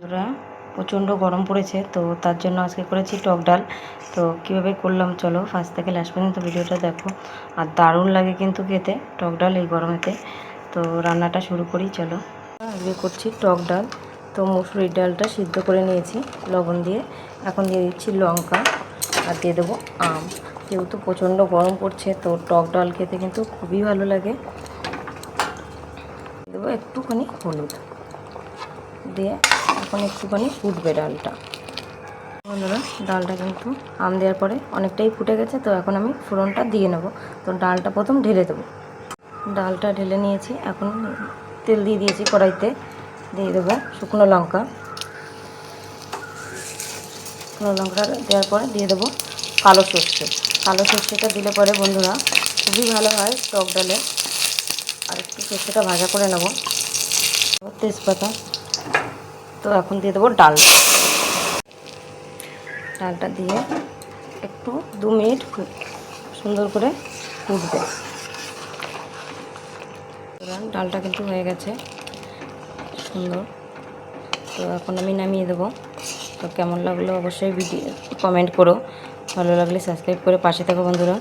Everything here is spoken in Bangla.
ওরা প্রচণ্ড গরম পড়েছে, তো তার জন্য আজকে করেছি টক ডাল। তো কীভাবে করলাম চলো ফার্স্ট থেকে লাস্ট পর্যন্ত ভিডিওটা দেখো। আর দারুণ লাগে কিন্তু খেতে টক ডাল এই গরমেতে। তো রান্নাটা শুরু করি চলো। আজকে করছি টক ডাল। তো মুসুরির ডালটা সিদ্ধ করে নিয়েছি লবণ দিয়ে। এখন দিয়ে দিচ্ছি লঙ্কা আর দিয়ে দেবো আম। যেহেতু প্রচণ্ড গরম পড়ছে তো টক ডাল খেতে কিন্তু খুবই ভালো লাগে। দেবো একটুখানি হলুদ দিয়ে এখন একটুখানি ফুটবে ডালটা। বন্ধুরা ডালটা কিন্তু আম দেওয়ার পরে অনেকটাই ফুটে গেছে, তো এখন আমি ফোড়নটা দিয়ে নেব। তো ডালটা প্রথম ঢেলে দেবো। ডালটা ঢেলে নিয়েছি, এখন তেল দিয়ে দিয়েছি কড়াইতে। দিয়ে দেবো শুকনো লঙ্কা। শুকনো লঙ্কা দেওয়ার পরে দিয়ে দেবো কালো সর্ষে। কালো সর্ষেটা দিলে পরে বন্ধুরা খুবই ভালো হয় টক ডালে। আর একটু সর্ষেটা ভাজা করে নেব। তেজপাতা। তো এখন দিয়ে দেবো ডালটা দিয়ে একটু 2 মিনিট সুন্দর করে ফুটবে। ডালটা কিন্তু হয়ে গেছে সুন্দর। তো এখন আমি নামিয়ে দেবো। তো কেমন লাগলো অবশ্যই ভিডিও কমেন্ট করো, ভালো লাগলে সাবস্ক্রাইব করে পাশে থাকো বন্ধুরা।